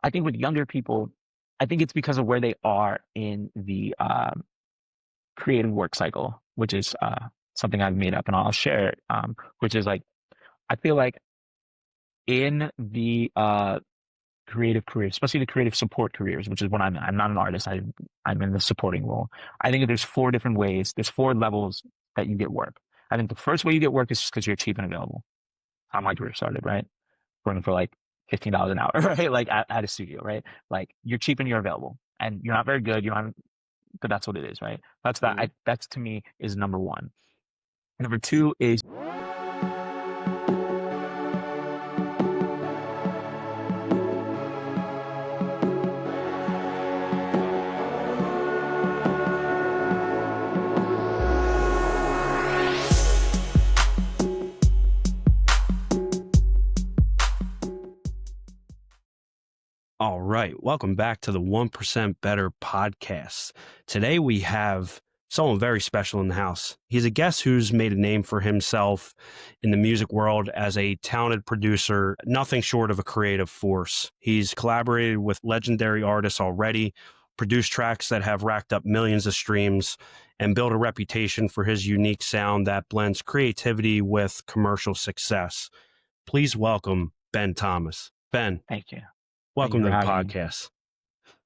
I think with younger people, I think it's because of where they are in the creative work cycle, which is something I've made up and I'll share it, which is like, I feel like in the creative careers, especially the creative support careers, which is what I'm in. I'm not an artist. I'm in the supporting role. I think there's four different ways. There's four levels that you get work. I think the first way you get work is just because you're cheap and available. How my career started, right? Working for like $15 an hour, right? Like at a studio, right? Like you're cheap and you're available, and you're not very good. You're not, but that's what it is, right? That's that. Mm. That's to me is number one. Number two is All right. Welcome back to the 1% Better podcast. Today we have someone very special in the house. He's a guest who's made a name for himself in the music world as a talented producer, nothing short of a creative force. He's collaborated with legendary artists already, produced tracks that have racked up millions of streams, and built a reputation for his unique sound that blends creativity with commercial success. Please welcome Ben Thomas. Ben, thank you. Thank you welcome for to the having me. podcast.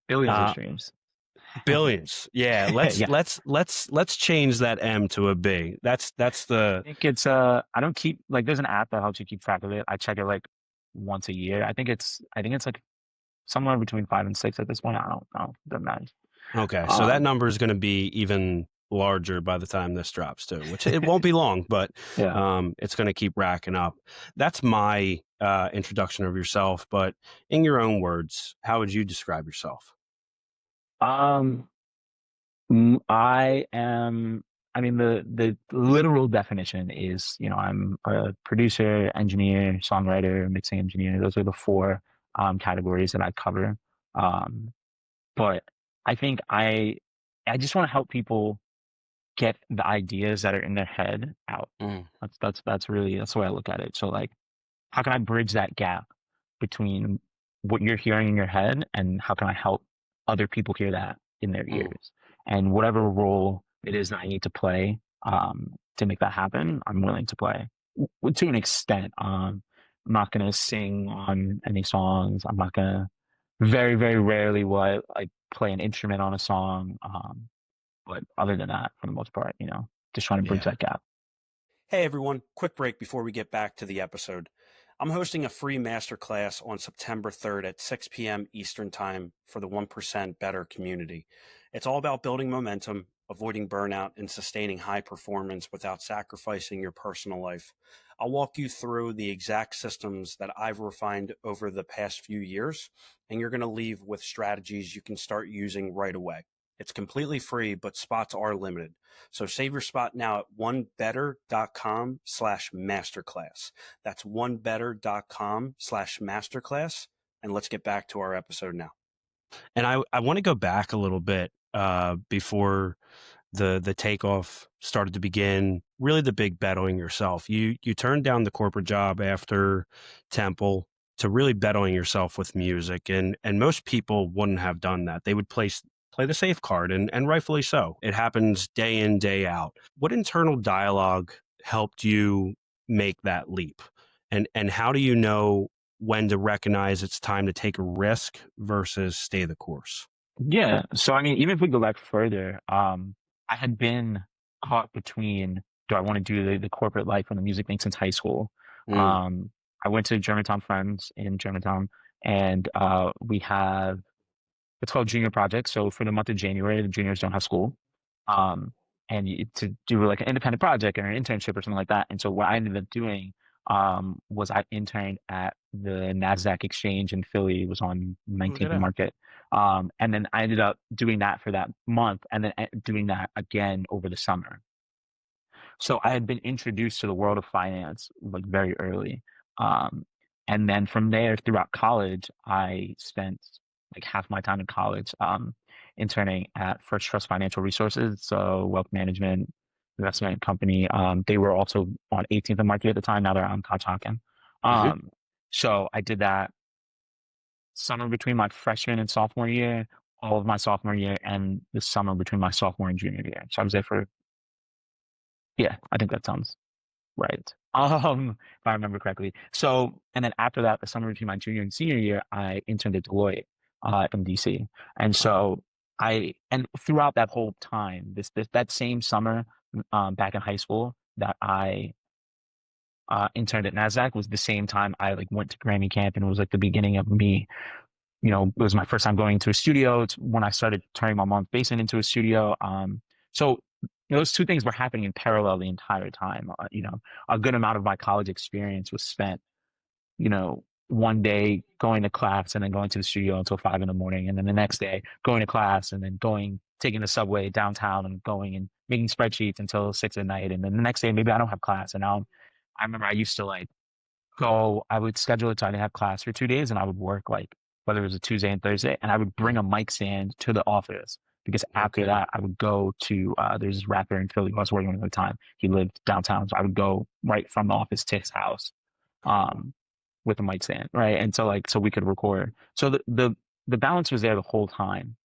Billions of Uh, streams. Billions. Yeah. Let's Yeah. let's let's let's change that M to a B. That's the I think it's I don't keep like there's an app that helps you keep track of it. I check it like once a year. I think it's like somewhere between five and six at this point. I don't know. Doesn't matter. okay. So that Um number is going to be even larger by the time this drops too, which it won't be long, but yeah. it's going to keep racking up. That's my introduction of yourself. But in your own words, how would you describe yourself? Um I mean the literal definition is, I'm a producer, engineer, songwriter, mixing engineer. Those are the four categories that I cover. Um but I think I just want to help people get the ideas that are in their head out. Mm. That's the way I look at it. So like, how can I bridge that gap between what you're hearing in your head and how can I help other people hear that in their Mm. ears? And whatever role it is that I need to play to make that happen, I'm willing to play to an extent. I'm not gonna sing on any songs. I'm not gonna very, very rarely will I like play an instrument on a song. But other than that, for the most part, just trying to bridge Yeah. that gap. Hey everyone, quick break before we get back to the episode. I'm hosting a free masterclass on September 3rd at 6 p.m. Eastern Time for the 1% Better community. It's all about building momentum, avoiding burnout, and sustaining high performance without sacrificing your personal life. I'll walk you through the exact systems that I've refined over the past few years, and you're going to leave with strategies you can start using right away. It's completely free, but spots are limited. So save your spot now at onebetter.com/masterclass. That's onebetter.com/masterclass. And let's get back to our episode now. And I want to go back a little bit before the takeoff started to begin. Really, the big bet on yourself. You turned down the corporate job after Temple to really bet on yourself with music, and most people wouldn't have done that. They would play the safe card, and rightfully so. It happens day in, day out. What internal dialogue helped you make that leap? And how do you know when to recognize it's time to take a risk versus stay the course? Yeah. So I mean, even if we go back further, I had been caught between do I want to do the corporate life and the music thing since high school. Mm. Um, I went to Germantown Friends in Germantown, and we have it's called Junior Project. So for the month of January, the juniors don't have school. Um, and to do like an independent project or an internship or something like that. And so what I ended up doing was I interned at the NASDAQ exchange in Philly. It was on Look at 19th and that. Market. And then I ended up doing that for that month and then doing that again over the summer. So I had been introduced to the world of finance like very early. Um, and then from there throughout college, I spent like half my time in college interning at First Trust Financial Resources, so wealth management investment company. They were also on 18th and Market at the time. Now they're on Conshohocken. Hmm. So I did that summer between my freshman and sophomore year, all of my sophomore year, and the summer between my sophomore and junior year. So I was there for, yeah, I think that sounds right. If I remember correctly. So, and then after that, the summer between my junior and senior year, I interned at Deloitte, in DC. And Oh, so and throughout that whole time, that same summer, back in high school that I, interned at NASDAQ was the same time I like went to Grammy camp, and it was like the beginning of me, it was my first time going to a studio. It's when I started turning my mom's basement into a studio. So those two things were happening in parallel the entire time. A good amount of my college experience was spent, one day going to class and then going to the studio until 5 in the morning, and then the next day going to class and then taking the subway downtown and going and making spreadsheets until 6 at night, and then the next day maybe I don't have class, and now I remember I used to like go, I would schedule it so I didn't have class for 2 days, and I would work like whether it was a Tuesday and Thursday, and I would bring a mic stand to the office because after okay. that I would go to, there's this rapper in Philly who I was working with at the time. He lived downtown, so I would go right from the office to his house, Cool. um, with a mic stand, right? And so like so we could record. So the balance was there the whole time.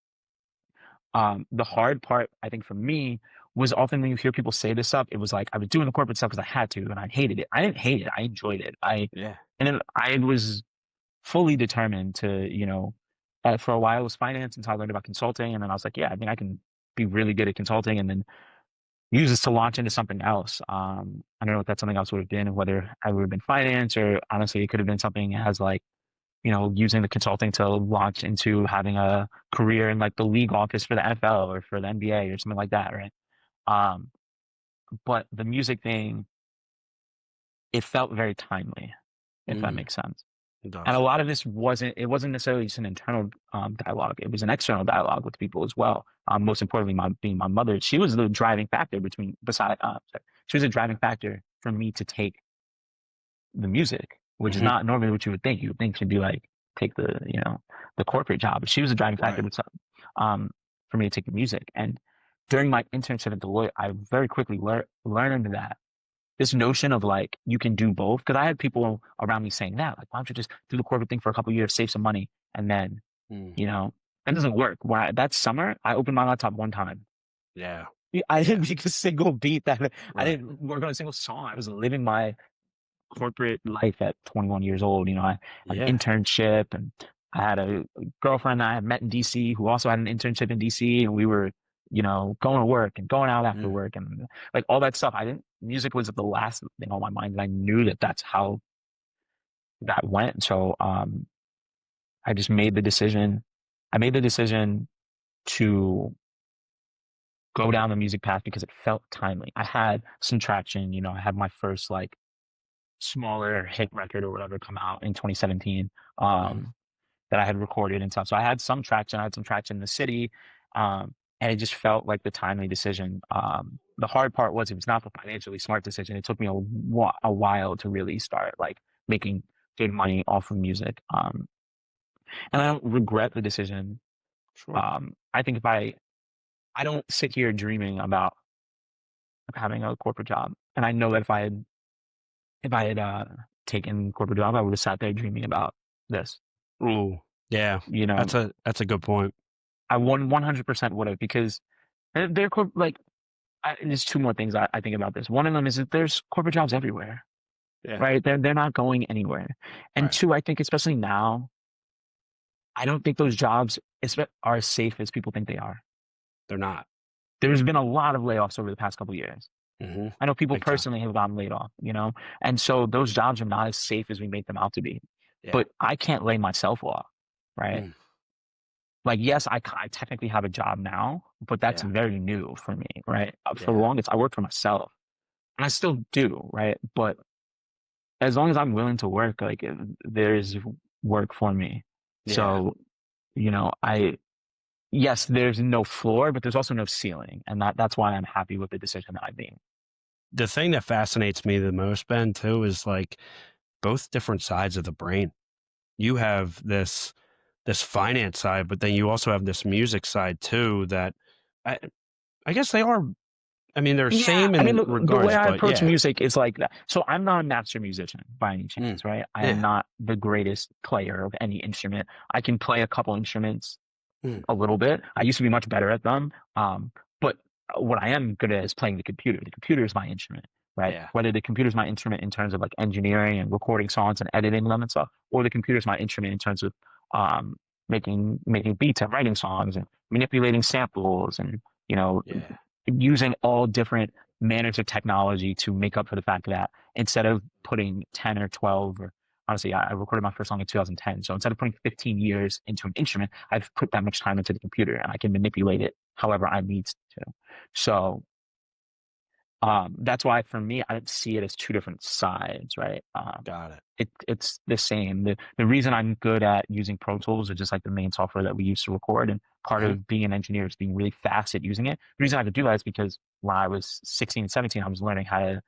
The hard part, I think, for me was often when you hear people say this stuff, it was like I was doing the corporate stuff because I had to, and I hated it. I didn't hate it. I enjoyed it. Yeah. And then I was fully determined to, for a while it was finance until I learned about consulting. And then I was like, yeah, I think I can be really good at consulting and then use this to launch into something else. I don't know what that something else would have been, whether I would have been finance or honestly, it could have been something as like, using the consulting to launch into having a career in like the league office for the NFL or for the NBA or something like that, right? Um, but the music thing, it felt very timely, if that Mm, makes sense. it And a does. lot of this wasn't necessarily just an internal, dialogue. It was an external dialogue with people as well. Most importantly, being my mother, she was the driving factor she was a driving factor for me to take the music, which is Hmm. not normally what you would think. You would think should be like take the corporate job. But she was a driving factor Right. um, for me to take the music. And during my internship at Deloitte, I very quickly learned that this notion of like you can do both. Because I had people around me saying that, like, why don't you just do the corporate thing for a couple of years, save some money, and then Mm, you know that doesn't work. That summer, I opened my laptop one time. yeah. I Yeah. didn't make a single beat that I Right. didn't work on a single song. I was living my corporate life at 21 years old. I had an Yeah. internship, and I had a girlfriend that I had met in DC who also had an internship in DC, and we were, going to work and going out after Mm, work and like all that stuff. Music was the last thing on my mind, and I knew that that's how that went. So, I just made the decision. I made the decision to go down the music path because it felt timely. I had some traction, I had my first like smaller hit record or whatever come out in 2017, mm, that I had recorded and stuff. So I had some traction. I had some traction in the city, and it just felt like the timely decision. The hard part was it was not the financially smart decision. It took me a while to really start like making good money off of music, and I don't regret the decision. sure. I think I don't sit here dreaming about having a corporate job, and I know that if I had taken corporate job, I would have sat there dreaming about this. Ooh. Yeah. You know, That's a good point. I 100% would have because like there's two more things I think about this. One of them is that there's corporate jobs everywhere, Yeah. right? They're not going anywhere. And Right. two, I think especially now, I don't think those jobs are as safe as people think they are. They're not. There's been a lot of layoffs over the past couple of years. Hmm. I know people Big time. personally have gotten laid off, and so those jobs are not as safe as we make them out to be. Yeah. But I can't lay myself off, right? Mm, Like, yes, I technically have a job now, but that's yeah. very new for me, right? For the Yeah. longest, I worked for myself, and I still do, right? But as long as I'm willing to work, like there's work for me. Yeah. So, yes, there's no floor, but there's also no ceiling, and that's why I'm happy with the decision that I made. The thing that fascinates me the most, Ben, too, is like both different sides of the brain. You have this finance side, but then you also have this music side too that I I guess they are I mean, they're Yeah, same I mean, in the way regards, I but approach yeah. music is like that. So I'm not a master musician by any Mm, chance, right? I am yeah. not the greatest player of any instrument. I can play a couple instruments Mm, a little bit. I used to be much better at them. But what I am good at is playing the computer. The computer is my instrument, right? yeah. Whether the computer is my instrument in terms of like engineering and recording songs and editing them and stuff, or the computer is my instrument in terms of um, making beats and writing songs and manipulating samples and you know Yeah. using all different manners of technology to make up for the fact that instead of putting 10 or 12 or honestly, I recorded my first song in 2010. So instead of putting 15 years into an instrument, I've put that much time into the computer and I can manipulate it however I need to. So that's why for me, I see it as two different sides, right? Got it. It's the same. The reason I'm good at using Pro Tools or just like the main software that we use to record, and part Hmm. of being an engineer is being really fast at using it. The reason I could do that is because when I was 16 and 17, I was learning how to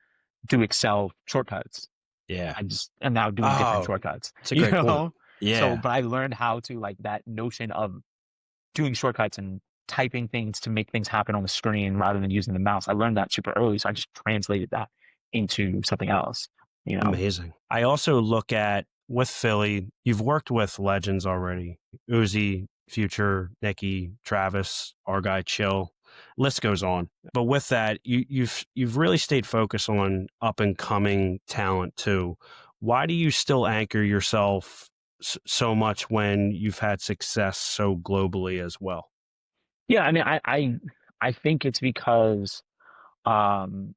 do Excel shortcuts. Yeah. I just am now doing different Oh, shortcuts, it's a great point. So, Yeah. but I learned how to like that notion of doing shortcuts and typing things to make things happen on the screen rather than using the mouse. I learned that super early, so I just translated that into something else, you know. Amazing. I also look at with Philly, you've worked with legends already. Uzi, Future, Nicki, Travis, our guy Chill. List goes on. But with that, you've really stayed focused on up and coming talent too. Why do you still anchor yourself so much when you've had success so globally as well? Yeah, I mean, I think it's because um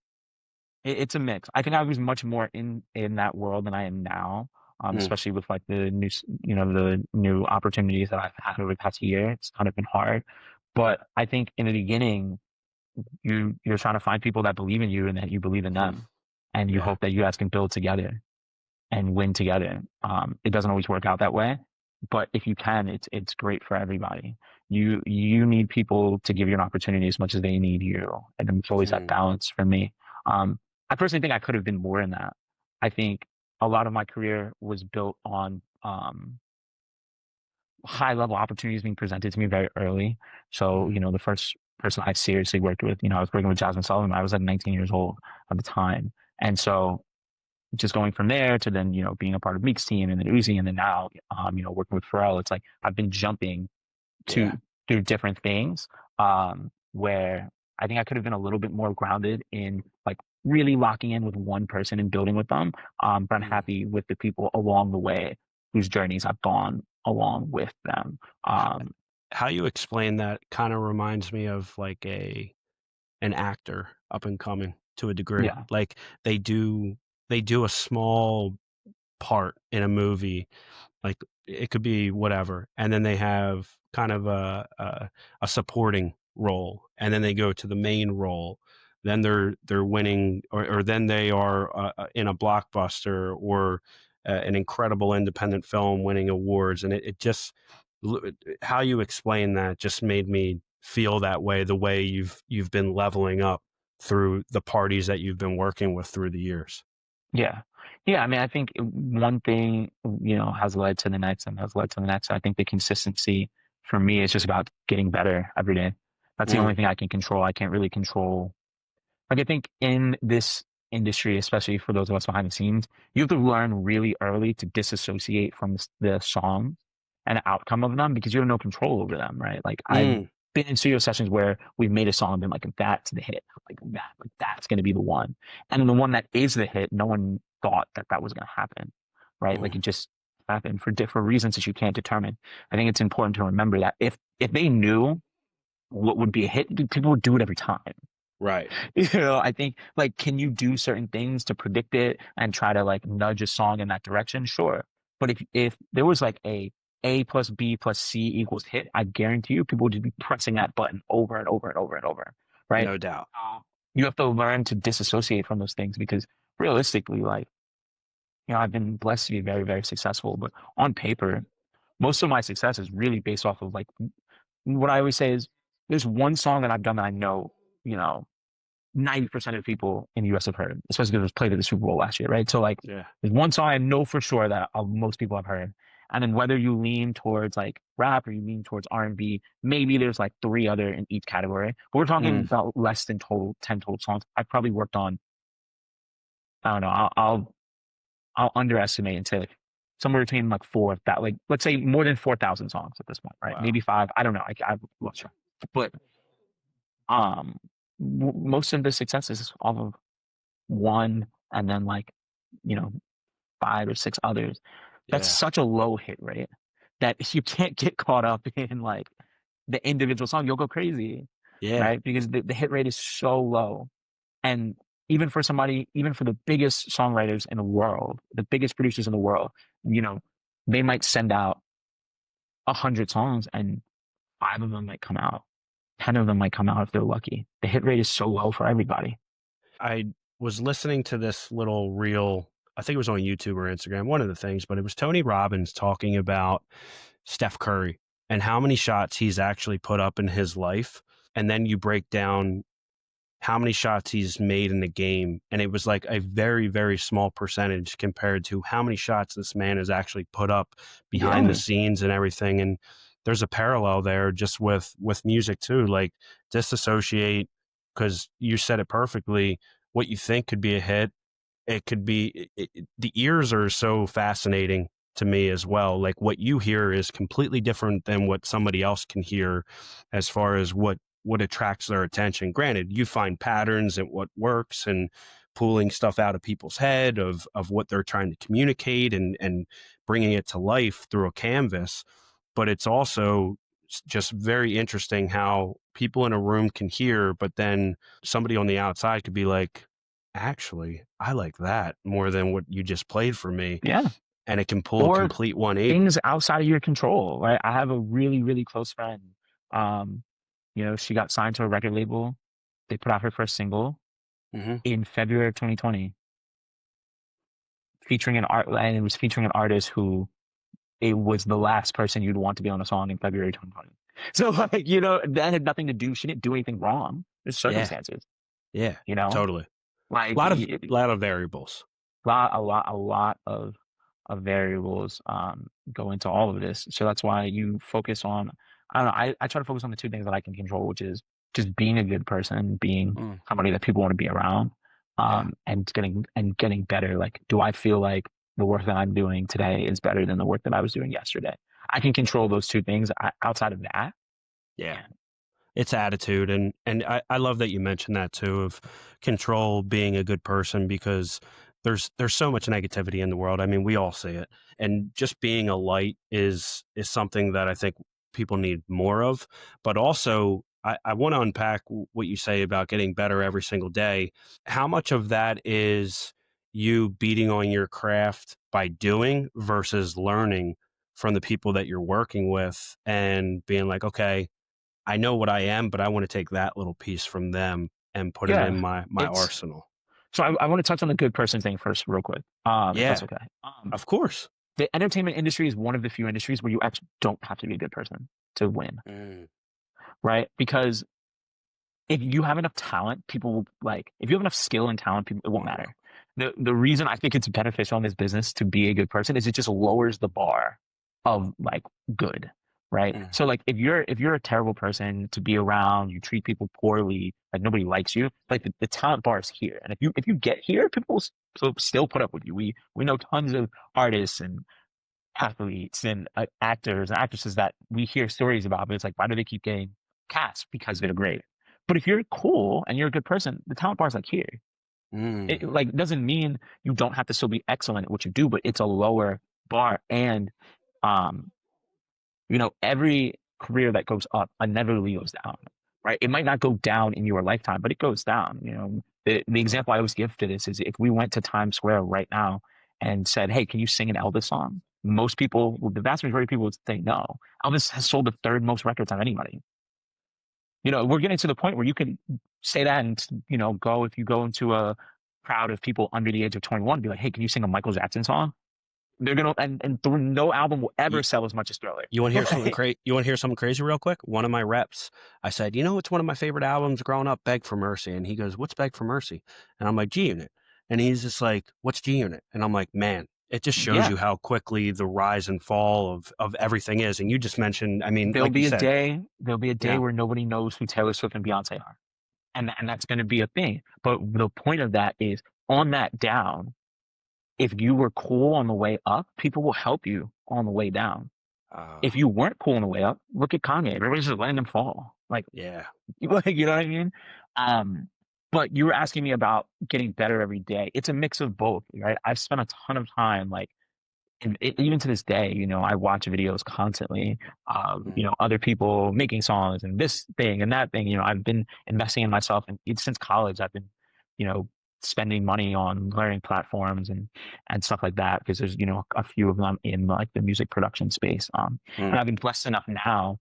it's a mix. I think I was much more in that world than I am now, Mm, especially with like the new, the new opportunities that I've had over the past year. It's kind of been hard, but I think in the beginning, you're trying to find people that believe in you and that you believe in mhm. them, and you Yeah. hope that you guys can build together and win together. It doesn't always work out that way, but if you can, it's great for everybody. You need people to give you an opportunity as much as they need you, and it's always that Mm, balance for me. Um, I personally think I could have been more in that. I think a lot of my career was built on high level opportunities being presented to me very early. So, mm, the first person I seriously worked with, I was working with Jasmine Sullivan. I was like 19 years old at the time, and so just going from there to then, being a part of Meek's team and then Uzi and then now, working with Pharrell, it's like I've been jumping yeah. to through different things, where I think I could have been a little bit more grounded in like really locking in with one person and building with them. But I'm Mm. happy with the people along the way whose journeys I've gone along with them. Um, How you explain that kind of reminds me of like an actor up and coming to a degree. yeah, Like they do they do a small part in a movie, like it could be whatever, and then they have kind of a supporting role, and then they go to the main role. Then they're winning, or then they are in a blockbuster or an incredible independent film winning awards, and it just how you explain that just made me feel that way. The way you've been leveling up through the parties that you've been working with through the years. yeah, yeah. I mean, I think one thing, has led to the next and has led to the next. I think the consistency for me is just about getting better every day. That's the Mm, only thing I can control. I can't really control. Like, I think in this industry, especially for those of us behind the scenes, you have to learn really early to disassociate from the songs and the outcome of them because you have no control over them, right? Like, I've mm, been in studio sessions where we've made a song and been like, that's the hit, like that's going to be the one. And then the one that is the hit, no one thought that that was going to happen, right? Like, mm. it just happened for different reasons that you can't determine. I think it's important to remember that if they knew what would be a hit, people would do it every time. Right. I think like, can you do certain things to predict it and try to like nudge a song in that direction? Sure. But if there was like A plus B plus C equals hit, I guarantee you people would just be pressing that button over and over and over and over. Right. No doubt. You have to learn to disassociate from those things because realistically, like, I've been blessed to be very, very successful, but on paper, most of my success is really based off of like what I always say is there's one song that I've done that I know, you know, 90% of people in the US have heard, especially because it was played at the Super Bowl last year, right? So like Yeah. there's one song I know for sure that most people have heard. And then whether you lean towards like rap or you lean towards R&B, maybe there's like three other in each category. But we're talking Mm, about less than 10 total songs. I've probably worked on, I don't know, I'll underestimate and say like somewhere between like four that like let's say more than 4,000 songs at this point, right? wow. Maybe five. I don't know. I've lost track. But um, most of the success is off of one and then like you know five or six others. That's Yeah. such a low hit rate that you can't get caught up in like the individual song. You'll go crazy, Yeah. right? Because the hit rate is so low. And even for somebody, even for the biggest songwriters in the world, the biggest producers in the world, you know, they might send out 100 songs and five of them might come out. 10 of them might come out if they're lucky. The hit rate is so low for everybody. I was listening to this little reel. I think it was on YouTube or Instagram, one of the things, but it was Tony Robbins talking about Steph Curry and how many shots he's actually put up in his life. And then you break down how many shots he's made in the game. And it was like a very, very small percentage compared to how many shots this man has actually put up behind the Yeah. scenes and everything. And there's a parallel there just with music too. Like disassociate, because you said it perfectly. What you think could be a hit, it could be the ears are so fascinating to me as well. Like what you hear is completely different than what somebody else can hear as far as what attracts their attention. Granted, you find patterns and what works and pulling stuff out of people's head of what they're trying to communicate and bringing it to life through a canvas, but it's also just very interesting how people in a room can hear, but then somebody on the outside could be like, actually, I like that more than what you just played for me. Yeah. And it can pull a Or complete 180. things outside of your control, right? I have a really, really close friend. Um, she got signed to a record label. They put out her first single Mm-hmm. in February of 2020, featuring and it was featuring an artist who it was the last person you'd want to be on a song in February 2020. So like, that had nothing to do. She didn't do anything wrong. There's Yeah. circumstances, Yeah. you know, Totally. like Lot of variables. a lot of variables go into all of this. So that's why you focus on, I don't know, I try to focus on the two things that I can control, which is just being a good person, being Mm, somebody that people want to be around, yeah. and getting better. Like, do I feel like the work that I'm doing today is better than the work that I was doing yesterday? I can control those two things. Outside of that, Yeah. yeah, It's attitude. And I love that you mentioned that too, of control, being a good person, because there's so much negativity in the world. I mean, we all see it. And just being a light is something that I think people need more of. But also I want to unpack what you say about getting better every single day. How much of that is you beating on your craft by doing versus learning from the people that you're working with and being like, okay, I know what I am, but I want to take that little piece from them and put it in yeah. my It's arsenal. so I want to touch on the good person thing first, real quick, if that's Yeah, okay. of course. The entertainment industry is one of the few industries where you actually don't have to be a good person to win, Mm, right? Because if you have enough talent, people will like, if you have enough skill and talent, people, it won't matter. The reason I think it's beneficial in this business to be a good person is it just lowers the bar of like good, right? mm, So like if you're a terrible person to be around, you treat people poorly, like nobody likes you, like the talent bar is here. And if you get here, people will still put up with you. We know tons of artists and athletes and actors and actresses that we hear stories about, but it's like, why do they keep getting cast? Because they're great. But if you're cool and you're a good person, the talent bar is like here. It mm. like doesn't mean you don't have to still be excellent at what you do, but it's a lower bar. And um, every career that goes up inevitably goes down, right? It might not go down in your lifetime, but it goes down. The Yeah. example I always give to this is if we went to Times Square right now and said, "Hey, can you sing an Elvis song?" Most people, well, the vast majority of people would say no. Elvis has sold the third most records of anybody. We're getting to the point where you can say that and go if you go into a crowd of people under the age of 21, be like, "Hey, can you sing a Michael Jackson song?" They're gonna and no album will ever You, sell as much as Thriller. you want to hear something Right? crazy? You want to hear something crazy real quick? One of my reps, I said, it's one of my favorite albums growing up, Beg for Mercy. And he goes, what's Beg for Mercy? And I'm like, G Unit. And he's just like, what's G Unit? And I'm like, man, It just shows Yeah, you how quickly the rise and fall of everything is. And you just mentioned, I mean, like you said, there'll be a day yeah. where nobody knows who Taylor Swift and Beyonce are. And that's going to be a thing. But the point of that is on that down, if you were cool on the way up, people will help you on the way down. Uh, If you weren't cool on the way up, look at Kanye. Everybody's just letting them fall. Like, yeah. like, you know what I mean? Um, but you were asking me about getting better every day. It's a mix of both, right? I've spent a ton of time like and even to this day, I watch videos constantly of, Mm, other people making songs and this thing and that thing. I've been investing in myself and since college, I've been, you know, spending money on learning platforms and stuff like that because there's, a few of them in like the music production space. And mm. I've been blessed enough now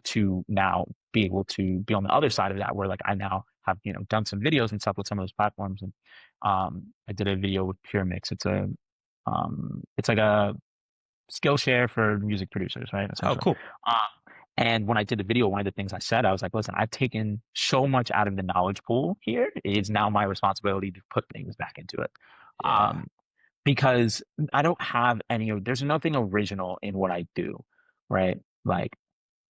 to now be able to be on the other side of that where like I now have, done some videos and stuff with some of those platforms. And I did a video with Pure Mix. It's like a Skillshare for music producers, right? Oh, Essentially. cool. Um, and when I did the video, one of the things I said, I was like, listen, I've taken so much out of the knowledge pool here. It is now my responsibility to put things back into it. Yeah. Um, because I don't have there's nothing original in what I do, right? Like,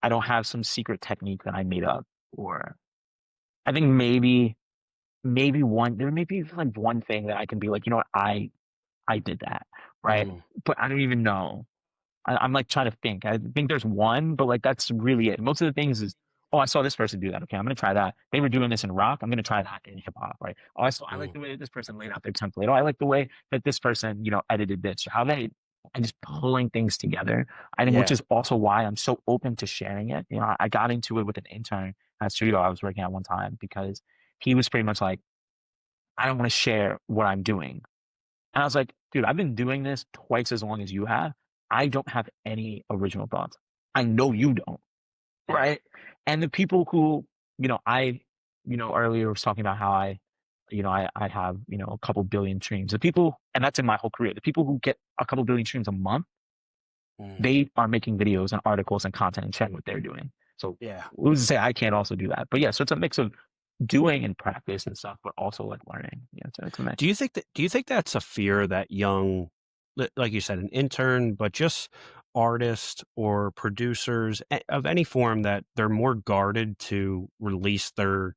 I don't have some secret technique that I made up, or I think there may be like one thing that I can be like, I did that, right? Mm, But I don't even know. I'm like trying to think. I think there's one, but like that's really it. Most of the things is, oh, I saw this person do that. Okay, I'm gonna try that. They were doing this in rock. I'm gonna try that in hip hop, right? Oh, I like mm. the way that this person laid out their template. Oh, I like the way that this person, edited this. Or how they and just pulling things together. I think, which Yeah. is also why I'm so open to sharing it. I got into it with an intern at a studio I was working at one time because he was pretty much like, I don't want to share what I'm doing. And I was like, dude, I've been doing this twice as long as you have. I don't have any original thoughts. I know Mm, you don't, yeah. right? And the people who, earlier was talking about how I have, a couple billion streams. The people, and that's in my whole career, the people who get a couple billion streams a month, Mm, they are making videos and articles and content and sharing what they're doing. So yeah. who's to say I can't also do that? But yeah, so it's a mix of doing and practice and stuff, but also like learning. Yeah, so it's a mix. Do you think that's a fear that young, like you said, an intern, but just artists or producers of any form, that they're more guarded to release their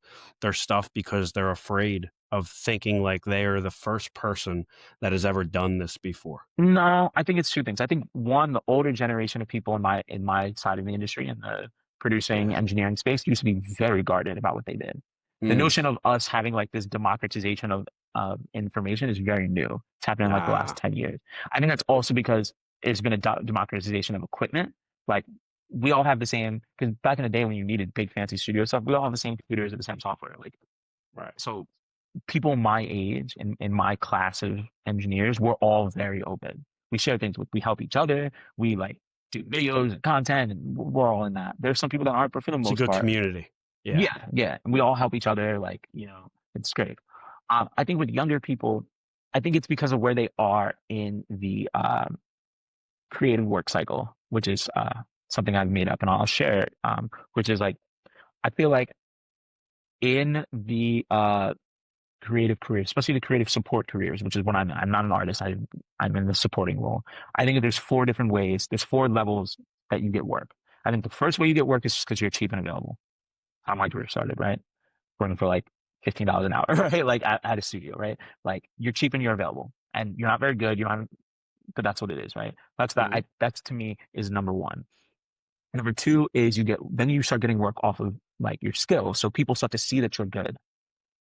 stuff because they're afraid of thinking like they are the first person that has ever done this before? No, I think it's two things. I think one, the older generation of people in my side of the industry in the Yeah. producing engineering space used to be very guarded about what they did. The Mm. notion of us having like this democratization of information is very new. It's happened in like the last Ah. 10 years. I think that's also because it's been a democratization of equipment. Like we all have the same, because back in the day when you needed big fancy studio stuff, we all have the same computers and the same software. Like, Right. so people my age in my class of engineers, we're all very open. We share things we help each other. We like do videos and content and we're all in that. There's some people that aren't, but for the It's a most good part, community. Yeah. yeah, yeah. And we all help each other. Like, it's great. I think with younger people, I think it's because of where they are in the creative work cycle, which is something I've made up and I'll share it, which is like, I feel like in the creative careers, especially the creative support careers, which is what I'm. I'm not an artist. I'm in the supporting role. I think that there's four different ways. There's four levels that you get work. I think the first way you get work is just because you're cheap and available. How my career started, right? Working for like $15 an hour, right? Like at a studio, right? Like you're cheap and you're available, and you're not very good. You're not, but that's what it is, right? That's that. Mm, That's to me is number one. Number two is then you start getting work off of like your skills, so people start to see that you're good,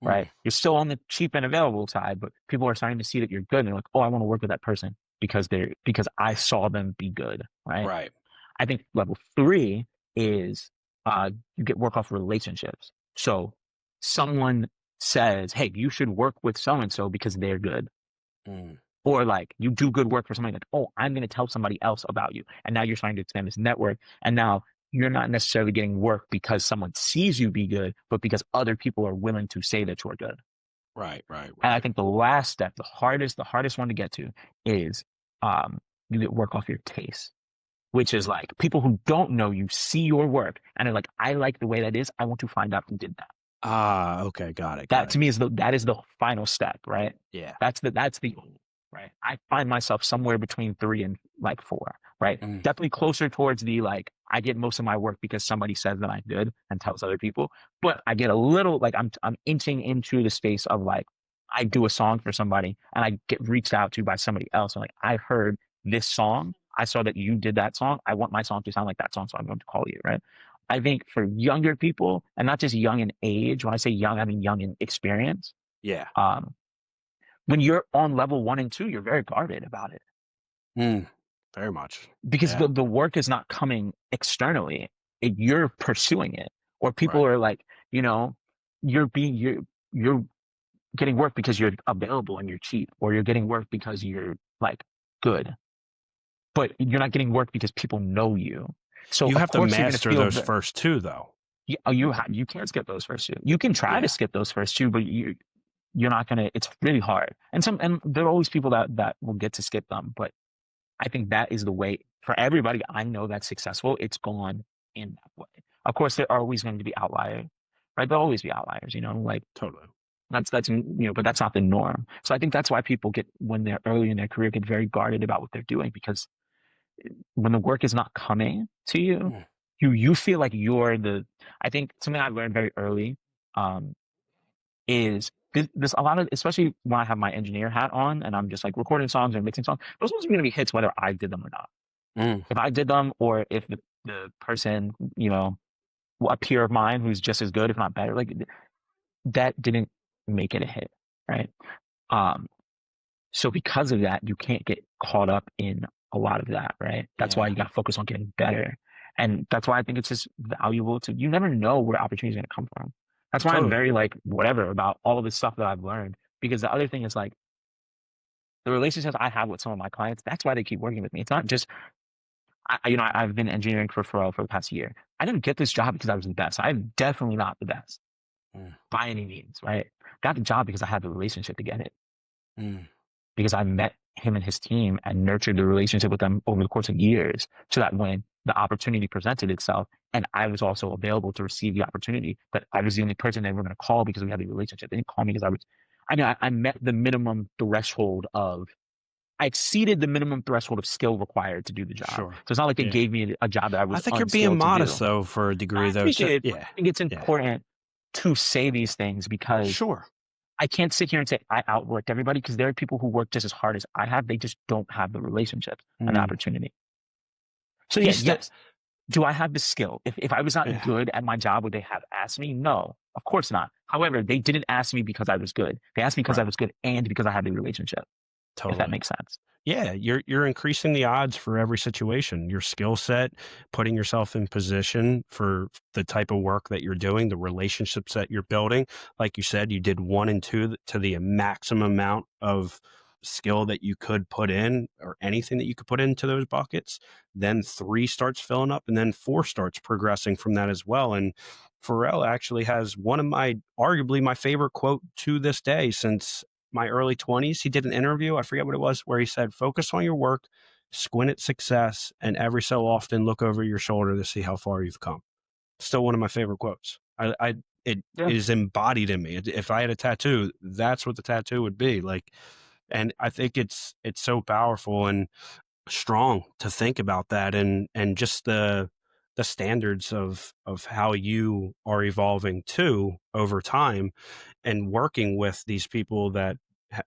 right? mm. You're still on the cheap and available side, but people are starting to see that you're good. And they're like, oh, I want to work with that person because I saw them be good, right? Right. I think level three is you get work off relationships. So someone says, hey, you should work with so and so because they're good. Mm, Or like you do good work for somebody like, oh, I'm going to tell somebody else about you. And now you're starting to expand this network. And now you're not necessarily getting work because someone sees you be good, but because other people are willing to say that you're good. right. Right. And I Right. think the last step, the hardest one to get to is you get work off your taste, which is like people who don't know you see your work and they're like, I like the way that is. I want to find out who did that. Ah. Okay. Got it. That Got to it. me is that is the final step, right? Yeah. That's the goal. right? I find myself somewhere between 3 and like 4, right? Mm, Definitely closer towards the like I get most of my work because somebody says that I'm good and tells other people, but I get a little like I'm inching into the space of like I do a song for somebody and I get reached out to by somebody else and like I heard this song. I saw that you did that song. I want my song to sound like that song, so I'm going to call you, right? I think for younger people, and not just young in age, when I say young, I mean young in experience. yeah. Um, when you're on level 1 and 2, you're very guarded about it Mm, very much. because Yeah. the work is not coming externally. You're pursuing it, or people Right. are like, you know, you're getting work because you're available and you're cheap, or you're getting work because you're like good, but you're not getting work because people know you. So You of have to course you're going to master feel those first two, though. you can't skip those first two. You can try to Yeah. skip those first two, but you're not gonna. It's really hard, and there are always people that will get to skip them, but I think that is the way for everybody I know that's successful. It's gone in that way. Of course, there are always going to be outliers, right? There'll always be outliers, like Totally. but that's not the norm. So I think that's why people get when they're early in their career get very guarded about what they're doing because when the work is not coming to you, Mm, you feel like you're the. I think something I learned very early um, is this a lot of especially when I have my engineer hat on and I'm just like recording songs and mixing songs. Those ones are going to be hits whether I did them or not. mm, If I did them or if the person, a peer of mine who's just as good, if not better, like that didn't make it a hit, right? Um, so because of that, you can't get caught up in a lot of that, right? That's why yeah. you got to focus on getting better. And that's why I think it's just valuable you never know where opportunity is going to come from. That's why I'm Totally. very like, whatever about all of this stuff that I've learned. Because the other thing is like the relationships I have with some of my clients, that's why they keep working with me. It's not just, I've been engineering for Pharrell for the past year. I didn't get this job because I was the best. I'm definitely not the best Mm, by any means, right? Got the job because I had the relationship to get it. mm, Because I met him and his team and nurtured the relationship with them over the course of years so that when the opportunity presented itself and I was also available to receive the opportunity, that I was the only person they were going to call because we had the relationship. They didn't call me because I met the minimum threshold I exceeded the minimum threshold of skill required to do the job. sure. So it's not like they Yeah. gave me a job that I I was think you're being unskilled to modest, do. though, for a degree, I though. So, appreciate it, but yeah. I think it's Yeah. important to say these things because Sure. I can't sit here and say I outworked everybody because there are people who work just as hard as I have. They just don't have the relationships and the Mm. opportunity. So You yeah, st- yes. Do I have the skill? If I was not yeah. good at my job, would they have asked me? No, of course not. However, they didn't ask me because I was good. They asked me because I Right. was good and because I had the relationship, if that Totally. makes sense. Yeah, you're increasing the odds for every situation. Your skill set, putting yourself in position for the type of work that you're doing, the relationships that you're building. Like you said, you did 1 and 2 to the maximum amount of skill that you could put in, or anything that you could put into those buckets. Then 3 starts filling up, and then 4 starts progressing from that as well. And Pharrell actually has one of arguably my favorite quote to this day since my early 20s. He did an interview, I forget what it was, where he said, focus on your work, squint at success, and every so often look over your shoulder to see how far you've come. Still one of my favorite quotes. It Yeah. is embodied in me. If I had a tattoo, that's what the tattoo would be like. And I think it's so powerful and strong to think about that, and just the standards of how you are evolving too over time, and working with these people that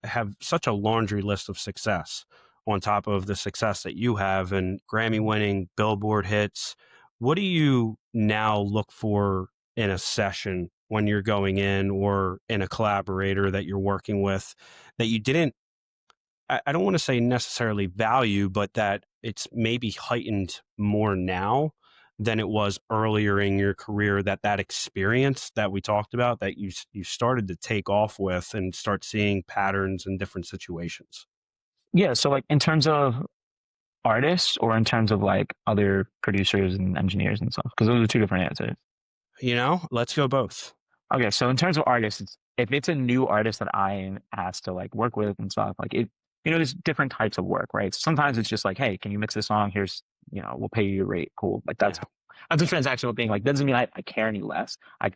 have such a laundry list of success on top of the success that you have, and Grammy winning, Billboard hits. What do you now look for in a session when you're going in, or in a collaborator that you're working with, that you didn't, I don't want to say necessarily value, but that it's maybe heightened more now than it was earlier in your career, that experience that we talked about, that you started to take off with and start seeing patterns in different situations? Yeah. So like in terms of artists or in terms of like other producers and engineers and stuff, because those are two different answers. Let's go both. Okay, so in terms of artists, if it's a new artist that I am asked to like work with and stuff, like there's different types of work, right? So sometimes it's just like, hey, can you mix this song? Here's, we'll pay you your rate. Cool. Like Yeah. that's a transactional thing. Like doesn't mean I care any less. I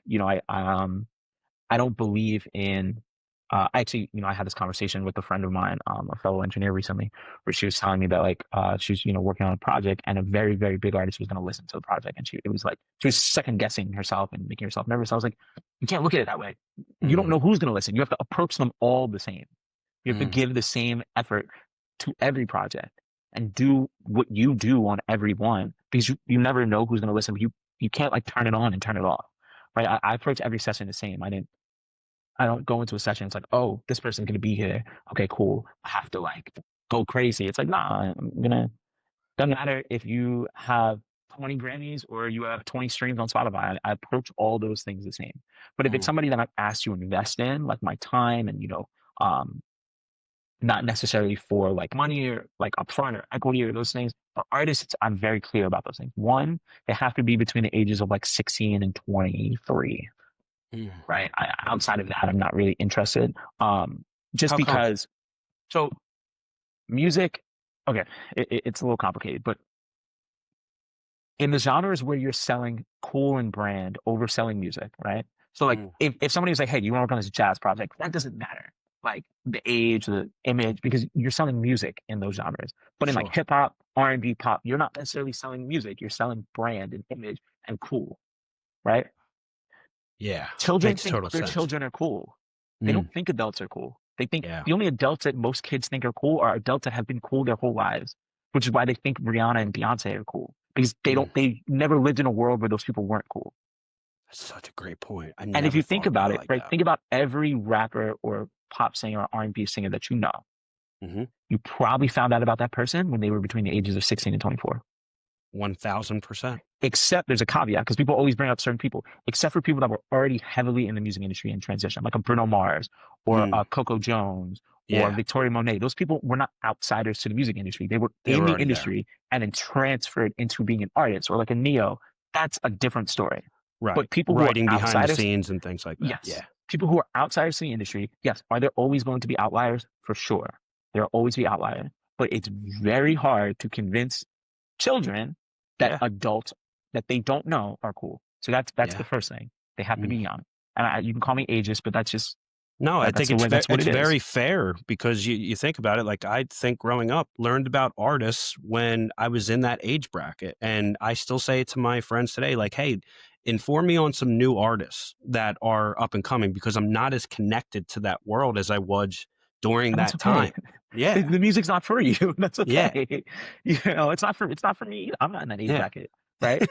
don't believe in. I actually, I had this conversation with a friend of mine, a fellow engineer recently, where she was telling me that like she was, working on a project and a very, very big artist was going to listen to the project. And it was like, she was second guessing herself and making herself nervous. I was like, you can't look at it that way. You don't Mm, know who's going to listen. You have to approach them all the same. You have to mm, give the same effort to every project and do what you do on every one because you never know who's going to listen. You can't like turn it on and turn it off, right? I approach every session the same. I don't go into a session. It's like, oh, this person's gonna be here. Okay, cool. I have to like go crazy. It's like, nah, doesn't matter if you have 20 Grammys or you have 20 streams on Spotify. I approach all those things the same. But if it's mm. somebody that I've asked to invest in, like my time and, um, not necessarily for like money or like upfront or equity or those things, for artists, I'm very clear about those things. One, they have to be between the ages of like 16 and 23, Mm. right? Outside of that, I'm not really interested. Just How come? because, so music, okay, it's a little complicated, but in the genres where you're selling cool and brand over selling music, right? So like Mm, if somebody was like, hey, do you want to work on this jazz project? That doesn't matter. Like the age, the image, because you're selling music in those genres. But in like sure. hip hop, R&B, pop, you're not necessarily selling music. You're selling brand and image and cool, right? Yeah, Children makes think total other sense. children are cool. They Mm, don't think adults are cool. They think yeah, the only adults that most kids think are cool are adults that have been cool their whole lives, which is why they think Rihanna and Beyonce are cool because mm. they never lived in a world where those people weren't cool. That's such a great point. I And if never you think thought about about it it, like right, that. think about every rapper or pop singer or R&B singer that you know. Hmm. You probably found out about that person when they were between the ages of 16 and 24. 1000%. Except there's a caveat because people always bring up certain people, except for people that were already heavily in the music industry in transition, like a Bruno Mars or Mm, Coco Jones or yeah, Victoria Monet. Those people were not outsiders to the music industry. They were they in were the already there. industry and then transferred into being an artist or like a Neo. That's a different story. Right. But people who are Writing behind the outsiders, scenes and things like that. yes. Yeah. People who are outsiders to the industry, yes. Are there always going to be outliers? For sure. There will always be outliers. But it's very hard to convince children that Yeah. adults that they don't know are cool. So that's the Yeah. first thing. They have to Mm. be young. And you can call me ageist, but No, I that's think the way that's what it's it is. very fair because you think about it. Like I think growing up, learned about artists when I was in that age bracket, and I still say it to my friends today. Like, hey, inform me on some new artists that are up and coming because I'm not as connected to that world as I was during And that's that okay. time. Yeah, The music's not for you. That's yeah, okay. It's not for me. I'm not in that age yeah. bracket, right?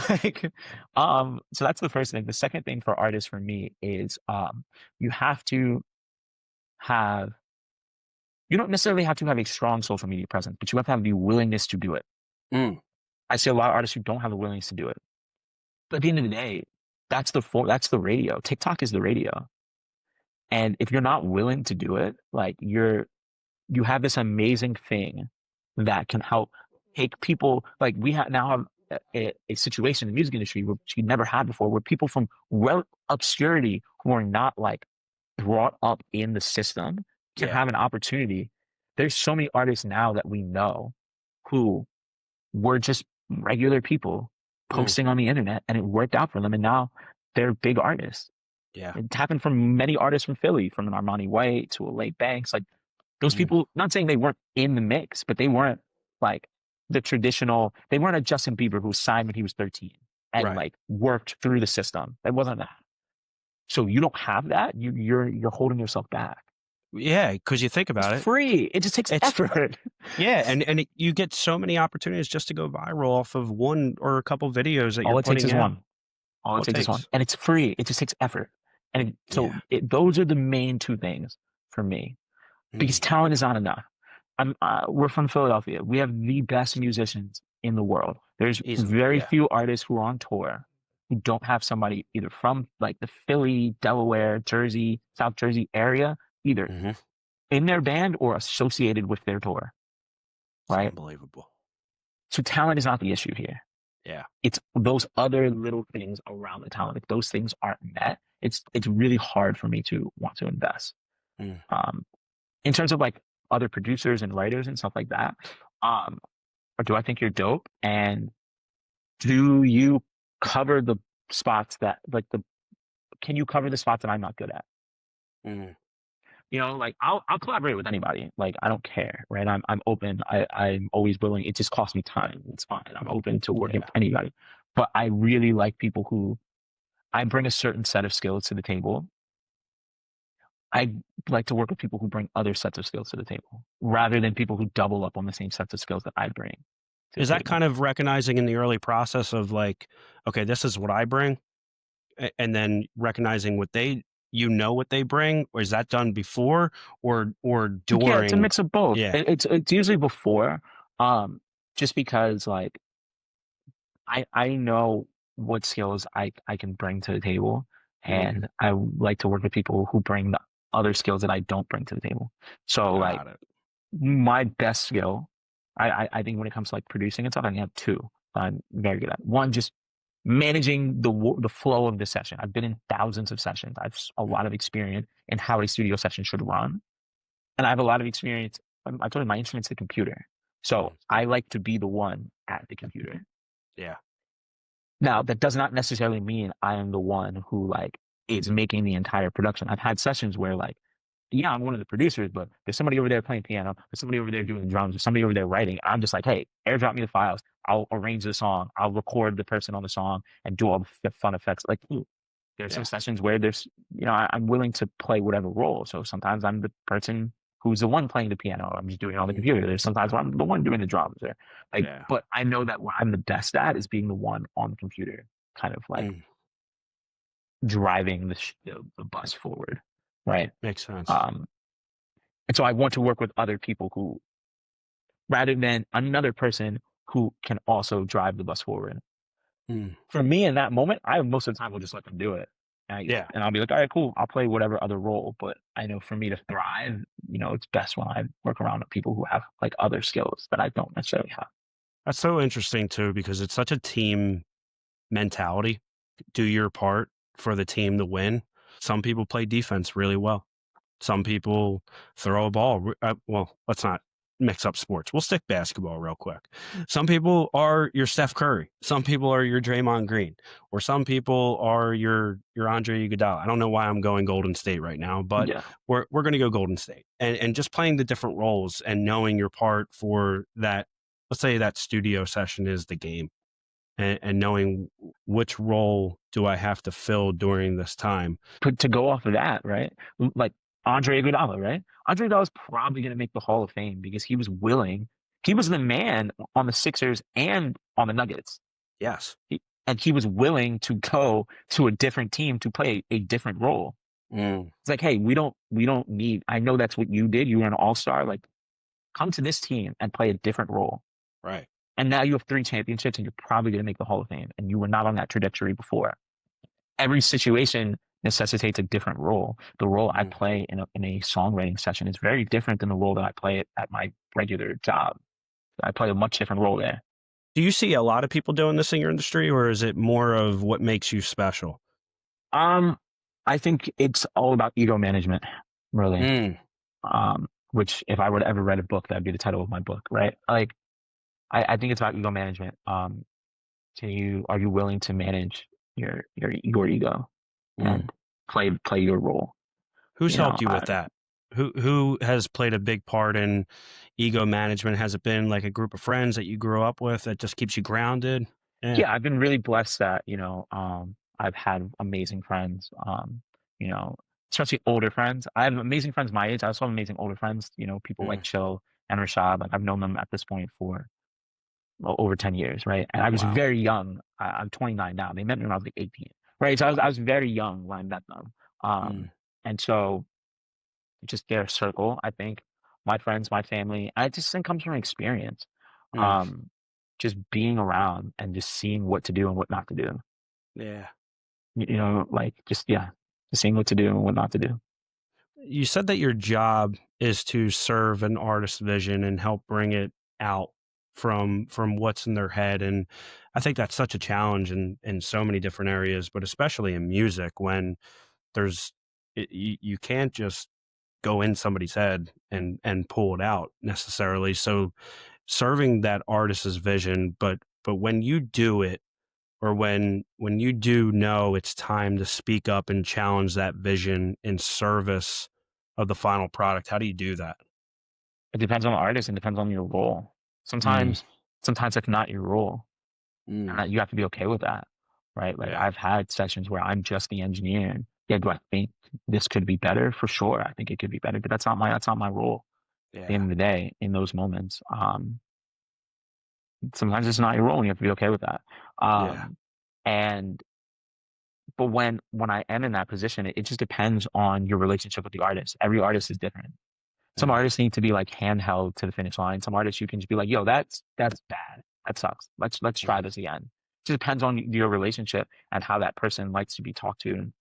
Like, so that's the first thing. The second thing for artists for me is you have to have you don't necessarily have to have a strong social media presence, but you have to have the willingness to do it. Mm, I see a lot of artists who don't have the willingness to do it. But at the end of the day, that's the radio. TikTok is the radio. And if you're not willing to do it, like you have this amazing thing that can help take people like we have now have a situation in the music industry which we never had before, where people from obscurity who are not like brought up in the system can yeah. have an opportunity. There's so many artists now that we know who were just regular people Mm, posting on the internet and it worked out for them. And now they're big artists. yeah. It happened from many artists from Philly, from an Armani White to a Late Banks. Like those Mm, people, not saying they weren't in the mix, but they weren't like they weren't a Justin Bieber who signed when he was 13 and right. like worked through the system. It wasn't that. So you don't have that. You're holding yourself back. Yeah, because you think It's about it, free. It just takes it's effort. yeah, and you get so many opportunities just to go viral off of one or a couple videos that you're All it takes putting is out. one. All All it it takes is one. takes. And it's free. It just takes effort. And so Yeah. those are the main two things for me because Mm, talent is not enough. We're from Philadelphia. We have the best musicians in the world. There's easily. very Yeah. few artists who are on tour who don't have somebody either from like the Philly, Delaware, Jersey, South Jersey area, either Hmm. in their band or associated with their tour, It's right? unbelievable. So talent is not the issue here. Yeah. It's those other little things around the talent. If those things aren't met, it's really hard for me to want to invest. Mm. Um, in terms of like other producers and writers and stuff like that, um, or do I think you're dope? And do you cover the spots that like the can you cover the spots that I'm not good at? Mm. like I'll collaborate with anybody. Like I don't care, right? I'm open. I'm always willing. It just costs me time. It's fine. I'm open to working with Yeah. anybody. But I really like people who I bring a certain set of skills to the table. I like to work with people who bring other sets of skills to the table rather than people who double up on the same sets of skills that I bring to the Is that table. kind of recognizing in the early process of like, okay, this is what I bring, and then recognizing what they, what they bring, or is that done before or Yeah, it's a during? mix of both. Yeah. It's usually before, um, just because like I know what skills I can bring to the table, Mm, and I like to work with people who bring the other skills that I don't bring to the table. So like got it. my best skill, I think when it comes to like producing and stuff, I can have two I'm very good at. One, just managing the flow of the session. I've been in thousands of sessions. I've a lot of experience in how a studio session should run, and I have a lot of experience. I told you my instrument's the computer, so Mm, I like to be the one at the computer. yeah. Now, that does not necessarily mean I am the one who like is making the entire production. I've had sessions where like, yeah, I'm one of the producers, but there's somebody over there playing piano, there's somebody over there doing drums, there's somebody over there writing. I'm just like, hey, airdrop me the files. I'll arrange the song. I'll record the person on the song and do all the fun effects. Like, there's some Yeah. sessions where I'm willing to play whatever role. So sometimes I'm the person who's the one playing the piano. I'm just doing it on the Mm, computer. There's sometimes where I'm the one doing the drums. Or like, yeah. but I know that what I'm the best at is being the one on the computer, kind of like Mm, driving the bus forward, right? makes sense. Um, and so I want to work with other people who, rather than another person who can also drive the bus forward. Mm, For me in that moment, I most of the time will just let them do it. yeah. And I'll be like, all right, cool. I'll play whatever other role. But I know for me to thrive, it's best when I work around with people who have like other skills that I don't necessarily have. That's so interesting too, because it's such a team mentality. Do your part for the team to win. Some people play defense really well. Some people throw a ball. Well, let's not mix up sports. We'll stick basketball real quick. Some people are your Steph Curry. Some people are your Draymond Green, or some people are your Andre Iguodala. I don't know why I'm going Golden State right now, but Yeah. we're going to go Golden State, and just playing the different roles and knowing your part for that. Let's say that studio session is the game, and knowing which role do I have to fill during this time. But to go off of that, right? Like Andre Iguodala, right? Andre Iguodala is probably going to make the Hall of Fame because he was willing. He was the man on the Sixers and on the Nuggets. Yes. And he was willing to go to a different team to play a different role. Mm, It's like, hey, we don't need. I know that's what you did. You were an all-star. Like, come to this team and play a different role. right. And now you have 3 championships, and you're probably going to make the Hall of Fame. And you were not on that trajectory before. Every situation necessitates a different role. The role I Mm. play in a songwriting session is very different than the role that I play at my regular job. I play a much different role there. Do you see a lot of people doing this in your industry, or is it more of what makes you special? Um, I think it's all about ego management, really. Mm, Which if I were to ever write a book, that'd be the title of my book, right? Like, I think it's about ego management. Are you willing to manage your ego mm. and play your role? Who's You know, helped you with that? Who has played a big part in ego management? Has it been like a group of friends that you grew up with that just keeps you grounded? Yeah. yeah, I've been really blessed that, I've had amazing friends, you know, especially older friends. I have amazing friends my age. I also have amazing older friends, people like Mm, Chill and Rashad. Like I've known them at this point for well, over 10 years, right? And I was wow. very young. I'm 29 now. They met me when I was like 18, right? So I was very young when I met them. Mm, And so just their circle, I think, my friends, my family, I just think comes from experience. mm, Um, just being around and just seeing what to do and what not to do. yeah. Like yeah, just seeing what to do and what not to do. You said that your job is to serve an artist's vision and help bring it out from what's in their head, and I think that's such a challenge in so many different areas, but especially in music when there's you can't just go in somebody's head and pull it out necessarily. So serving that artist's vision, but when you do it, or when you do know it's time to speak up and challenge that vision in service of the final product? How do you do that? It depends on the artist and depends on your role. Mm, Sometimes it's not your role, and mm, that you have to be okay with that, right? Like yeah, I've had sessions where I'm just the engineer. And yeah, do I think this could be better? For sure, I think it could be better, but that's not my role. At the yeah, end of the day, in those moments, sometimes it's not your role, and you have to be okay with that. yeah, Um, and but when I am in that position, it just depends on your relationship with the artist. Every artist is different. Some mm, artists need to be like handheld to the finish line. Some artists you can just be like, yo, that's bad. That sucks. Let's try mm, this again. It just depends on your relationship and how that person likes to be talked to and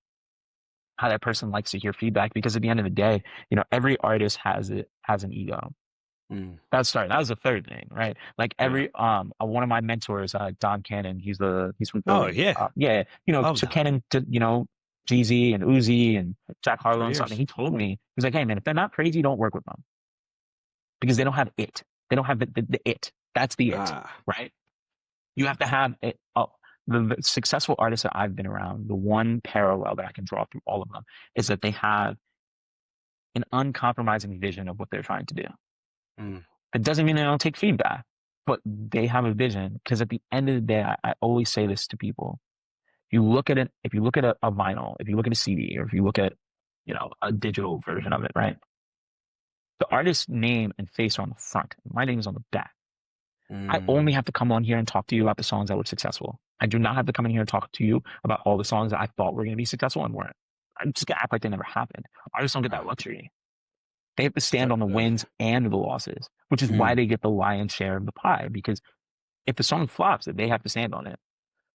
how that person likes to hear feedback. Because at the end of the day, every artist has an ego. mm, That was the third thing, right? Like yeah. every one of my mentors, Don Cannon, he's from Oh Philly. yeah, Yeah, love so Don Cannon, Jeezy and Uzi and Jack for Harlow and something. years. He told me, he's like, hey man, if they're not crazy, don't work with them because they don't have it. They don't have the it. That's the it, Ah, right? You have to have it. Oh, the successful artists that I've been around, the one parallel that I can draw through all of them is that they have an uncompromising vision of what they're trying to do. mm, It doesn't mean they don't take feedback, but they have a vision. Because at the end of the day, I always say this to people. You look at it, if you look at a vinyl, if you look at a CD, or if you look at, a digital version of it, right? The artist's name and face are on the front. My name is on the back. I only mm, have to come on here and talk to you about the songs that were successful. I do not have to come in here and talk to you about all the songs that I thought were going to be successful and weren't. I'm just going to act like they never happened. Artists don't get that ah, luxury. They have to so stand on the good. wins and the losses, which is why Mm, they get the lion's share of the pie. Because if the song flops, they have to stand on it,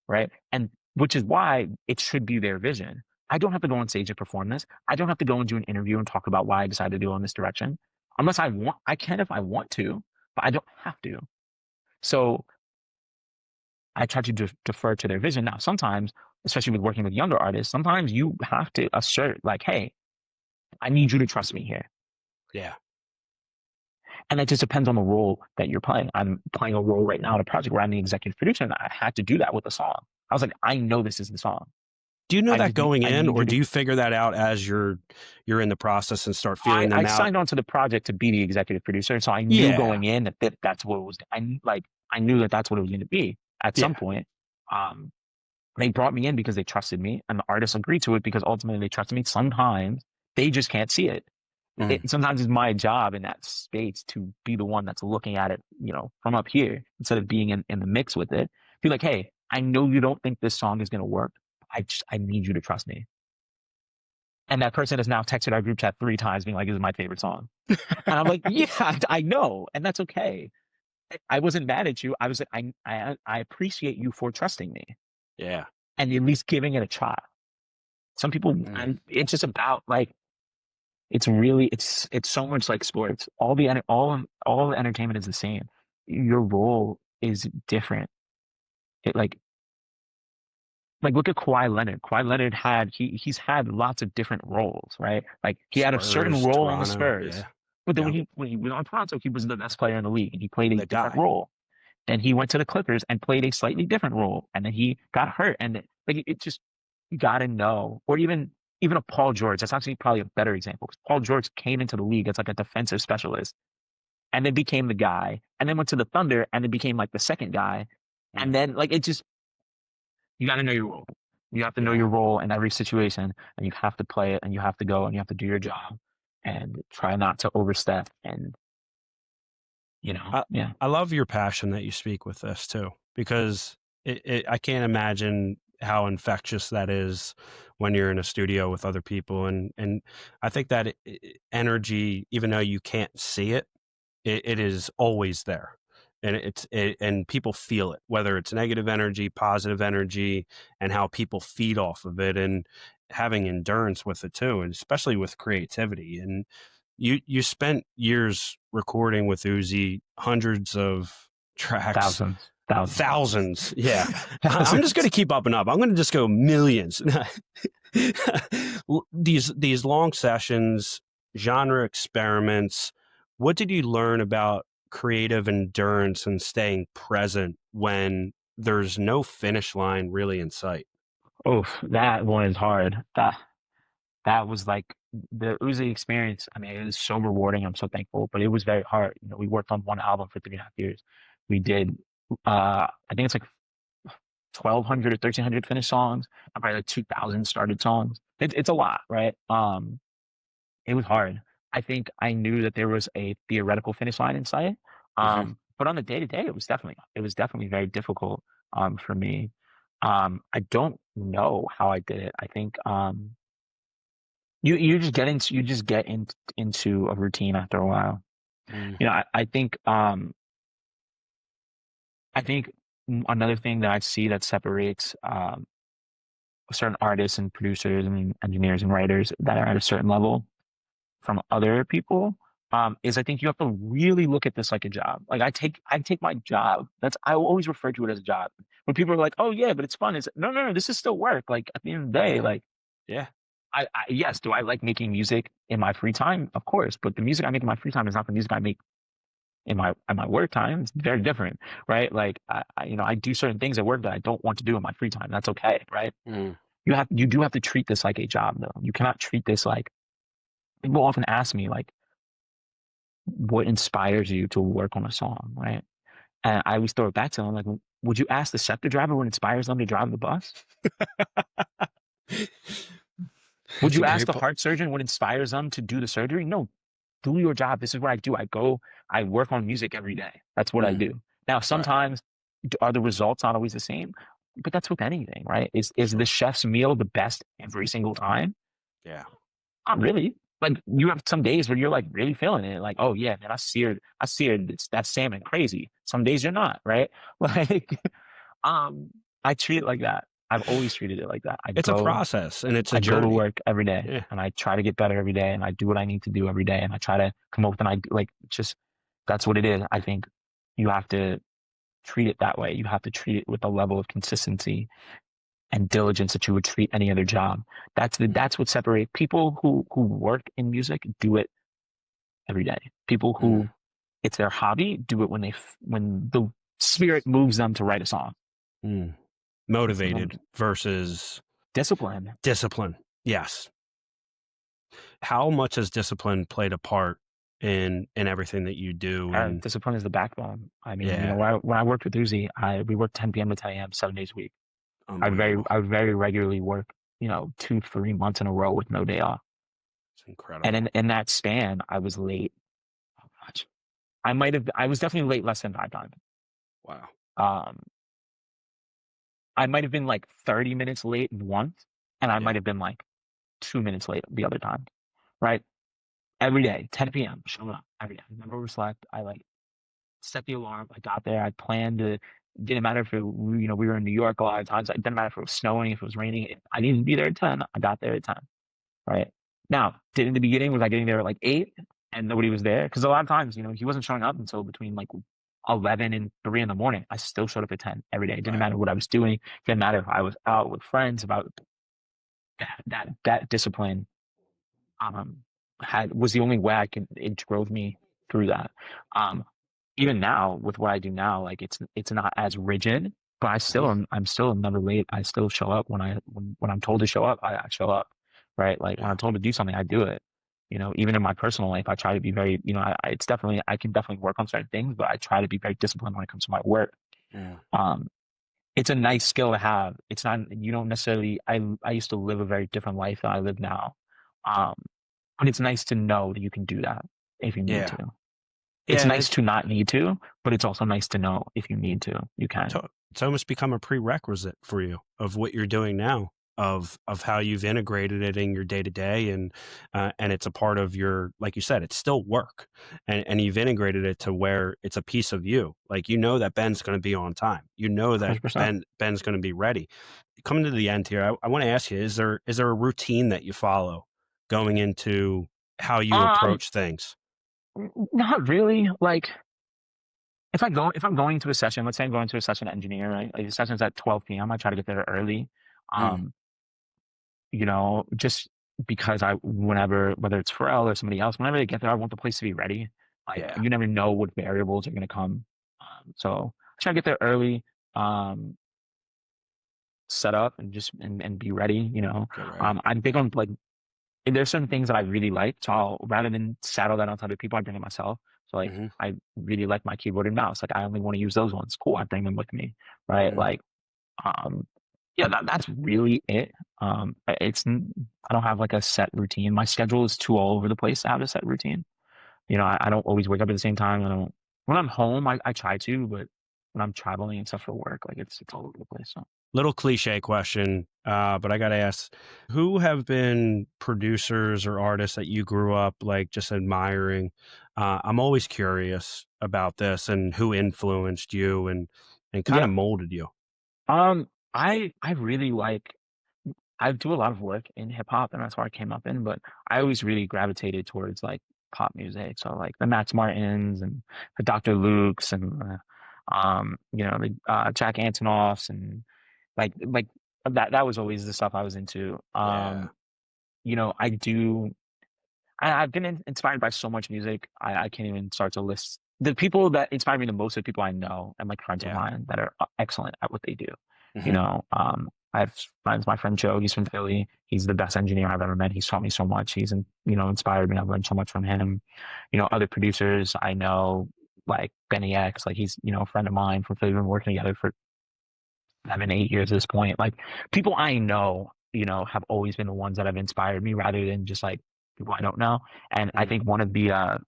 right? And which is why it should be their vision. I don't have to go on stage and perform this. I don't have to go and do an interview and talk about why I decided to go in this direction. Unless I want, I can if I want to, but I don't have to. So I try to defer to their vision. Now, sometimes, especially with working with younger artists, sometimes you have to assert, like, hey, I need you to trust me here. yeah. And it just depends on the role that you're playing. I'm playing a role right now in a project where I'm the executive producer, and I had to do that with a song. I was like, I know this is the song. Do you know that going I in, need or you do to. you figure that out as you're in the process and start feeling I them out? signed on to the project to be the executive producer, so I knew Yeah, going in that's what it was. I knew that that's what it was going to be at some yeah, point. Um, They brought me in because they trusted me, and the artists agreed to it because ultimately they trusted me. Sometimes they just can't see it. mm, Sometimes it's my job in that space to be the one that's looking at it, from up here instead of being in the mix with it. Be like, hey, I know you don't think this song is going to work. I need you to trust me. And that person has now texted our group chat 3 times being like, this is my favorite song. And I'm like, yeah, I know. And that's okay. I wasn't mad at you. I was, I appreciate you for trusting me yeah, and at least giving it a try. Some people, mm, and it's just about like it's so much like sports. All the entertainment is the same. Your role is different. It like look at Kawhi Leonard. Kawhi Leonard he's had lots of different roles, right? Like he had a certain Spurs, role on the Toronto, Spurs, yeah, but then yeah, when he was on Toronto, he was the best player in the league, and he played a the different guy, role. Then he went to the Clippers and played a slightly different role, and then he got hurt, and like it just you got to know, or even a Paul George. That's actually probably a better example because Paul George came into the league as like a defensive specialist, and then became the guy, and then went to the Thunder, and then became like the second guy, and mm, then like it just you got to know your role. You have to know yeah. your role in every situation, and you have to play it, and you have to go, and you have to do your job, and try not to overstep, and I yeah, I love your passion that you speak with this too, because I can't imagine how infectious that is when you're in a studio with other people, and I think that energy, even though you can't see it, it is always there, and and people feel it, whether it's negative energy, positive energy, and how people feed off of it, and having endurance with it too, and especially with creativity. And you spent years recording with Uzi, hundreds of tracks, thousands, thousands. Yeah, I'm just going thousands. to keep up and up. I'm going to just go millions. These long sessions, genre experiments. What did you learn about creative endurance and staying present when there's no finish line really in sight? Oof, that one is hard. that was like the Uzi experience. I mean, it was so rewarding. I'm so thankful, but it was very hard. You know, we worked on one album for 3.5 years. We did, I think it's like 1,200 or 1,300 finished songs, and probably like 2,000 started songs. It's a lot, right? It was hard. I think I knew that there was a theoretical finish line in sight. Hmm. But on the day to day, it was definitely very difficult, for me. I don't know how I did it. I think, you just get into a routine after a while. Mm. You know, I think another thing that I see that separates, certain artists and producers and engineers and writers that are at a certain level from other people, is I think you have to really look at this like a job. Like I take my job. I always refer to it as a job. When people are like, "Oh yeah, but it's fun," it's no, no, no. This is still work. Like at the end of the day, Yeah. like Yeah. yes, do I like making music in my free time? Of course, but the music I make in my free time is not the music I make in my work time. It's very different, right? Like you know, I do certain things at work that I don't want to do in my free time. That's okay, right? Mm. You do have to treat this like a job though. You cannot treat this like people often ask me like what inspires you to work on a song, right? And I always throw it back to them like, would you ask the Scepter driver what inspires them to drive the bus? Would That's a you ask great the point. heart surgeon what inspires them to do the surgery? No, do your job. This is what I do. I work on music every day. That's what I Mm. do. Now, Right. sometimes are the results not always the same, but that's with anything, right? Is the Sure. chef's meal the best every single time? Yeah. Not really. Like you have some days where you're like really feeling it. Like, oh yeah, man, I seared that salmon crazy. Some days you're not, right? Like, um, I treat it like that. I've always treated it like that. It's a process and it's a I go to journey. work every day Yeah. and I try to get better every day and I do what I need to do every day and I try to come up with an idea. Like, just that's what it is. I think you have to treat it that way. You have to treat it with a level of consistency and diligence that you would treat any other job. Mm. That's what separates people who work in music, do it every day. People Mm. who it's their hobby, do it when the spirit moves them to write a song. Mm. You know, Motivated versus discipline. discipline. Yes. How much has discipline played a part in everything that you do? And Discipline is the backbone. I mean, you know, yeah, when I worked with Uzi, we worked 10 p.m. to 10 a.m. 7 days a week. unbelievable. I would very regularly work, you know, 2, 3 months in a row with no day off. It's And incredible. in that span, I was late. Oh, gosh. I was definitely late less than 5 times. Wow. Um, I might have been like 30 minutes late once, and I might Yeah. have been like 2 minutes late the other time, right? Every day, 10 p.m., showing up every day. I never overslept. I like set the alarm. I got there. I planned to. Didn't matter if you know, we were in New York a lot of times. It didn't matter if it was snowing, if it was raining. If I needed to be there at 10. I got there at 10. Right now, did in the beginning was I getting there at like 8 and nobody was there because a lot of times, you know, he wasn't showing up until between like 11 and 3 in the morning. I still showed up at 10 every day. It didn't Right. matter what I was doing. It didn't matter if I was out with friends. About that discipline, um, had was the only way I can. It drove me through that. Um, Even now with what I do now, like it's not as rigid, but Mhm. I'm still never late. I still show up when I'm told to show up, I show up, right? Like when Yeah. I'm told to do something, I do it. You know, even in my personal life, I try to be very, you know, it's definitely I can definitely work on certain things, but I try to be very disciplined when it comes to my work. Yeah. Um, it's a nice skill to have. It's not you don't necessarily. I used to live a very different life than I live now, um, but it's nice to know that you can do that if you need Yeah. to. It's Yeah. And nice to not need to, but it's also nice to know if you need to, you can. it's almost become a prerequisite for you of what you're doing now, of how you've integrated it in your day to day, and it's a part of your, like you said, it's still work, and you've integrated it to where it's a piece of you. Like you know that Ben's going to be on time. You know that 100%. Ben's going to be ready. Coming to the end here, I want to ask you: is there a routine that you follow going into how you Um, approach things? Not really. Like if I'm going to a session, let's say I'm going to a session engineer, right? Like the session's at 12 p.m. I try to get there early. Mm. Um, you know, just because whether it's Pharrell or somebody else, whenever they get there, I want the place to be ready. Like Yeah. you never know what variables are going to come. So I try to get there early, um, set up and just and be ready, you know. Get ready. I'm big on like there's certain things that I really like. So I'll, rather than saddle that onto other people, I bring it myself. So like Hmm. I really like my keyboard and mouse. Like I only want to use those ones. Cool. I bring them with me. Right. Hmm. Like, um, yeah, that's really it. I don't have like a set routine. My schedule is too all over the place to have a set routine. I don't always wake up at the same time. When I'm home, I try to, but when I'm traveling and stuff for work, like it's all over the place. So Little cliche question, but I got to ask, who have been producers or artists that you grew up like just admiring? I'm always curious about this and who influenced you and kind yeah. of molded you. I really like I do a lot of work in hip hop and that's where I came up in, but I always really gravitated towards like pop music. So like the Max Martins and the Dr. Lukes and the Jack Antonoffs and like that was always the stuff I was into. Yeah, I do I've been inspired by so much music. I can't even start to list the people that inspire me the most are people I know and like friends of yeah. mine that are excellent at what they do. Hmm. I have friends, my friend Joe, he's from Philly. He's the best engineer I've ever met. He's taught me so much. Inspired me. I've learned so much from him. Other producers I know, like Benny X, like he's, a friend of mine from Philly. We've been working together for 7, 8 years at this point. Like people I know, have always been the ones that have inspired me rather than just like people I don't know. And I Hmm. think one of the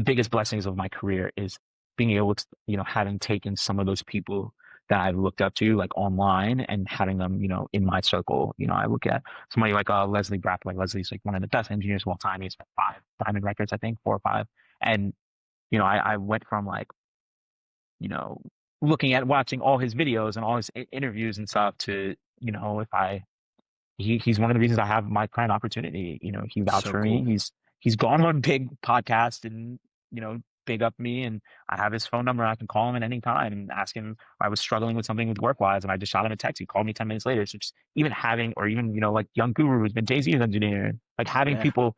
biggest blessings of my career is being able to, having taken some of those people that I've looked up to like online and having them, in my circle. I look at somebody like Leslie Brapp, like Leslie's like one of the best engineers of all time. He's got 5 diamond records, I think, 4 or 5. And, I went from like, you know, looking at watching all his videos and all his interviews and stuff to, if he's one of the reasons I have my current opportunity. He vouched So for me. cool. He's gone on big podcast and, big up me. And I have his phone number. I can call him at any time and ask him if I was struggling with something with work wise. And I just shot him a text. He called me 10 minutes later. So just even having, or even, like Young Guru who's been Jay-Z's engineer, like having Yeah. people,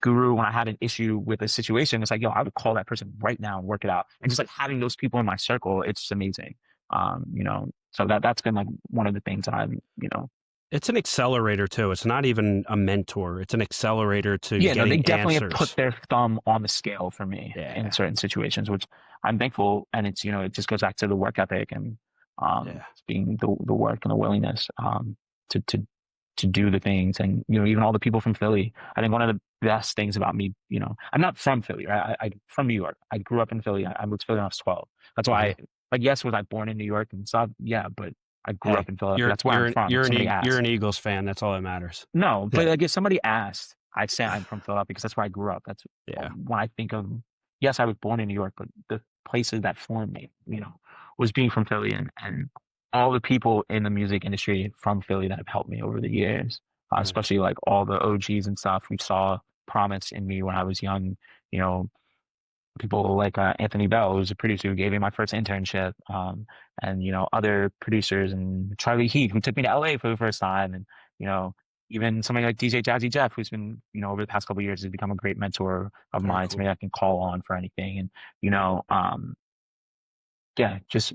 Guru, when I had an issue with a situation, it's like, yo, I would call that person right now and work it out. And just like having those people in my circle, it's just amazing. So that's been like one of the things that I'm, It's an accelerator too. It's not even a mentor. It's an accelerator to yeah, no, they getting definitely have put answers. their thumb on the scale for me in Yeah. certain situations, which I'm thankful. And it's, it just goes back to the work ethic and Yeah. being the work and the willingness to to to do the things. And even all the people from Philly. I think one of the best things about me, I'm not from Philly, right? I from New York. I grew up in Philly. I moved to Philly when I was 12. That's why Uh-huh. like yes, was I born in New York and stuff? Yeah, but I grew up Hey, in Philadelphia. That's where I'm from. If somebody you're asked. an Eagles fan. That's all that matters. No, but Yeah. like if somebody asked, I'd say I'm from Philadelphia because that's where I grew up. That's Yeah. when I think of, yes, I was born in New York, but the places that formed me, was being from Philly and all the people in the music industry from Philly that have helped me over the years, Right. especially like all the OGs and stuff who saw promise in me when I was young, you know, people like Anthony Bell, who's a producer who gave me my first internship, and other producers and Charlie Heath, who took me to LA for the first time, and you know even somebody like DJ Jazzy Jeff, who's been over the past couple of years has become a great mentor of Very mine, somebody cool. I can call on for anything, and you know yeah, just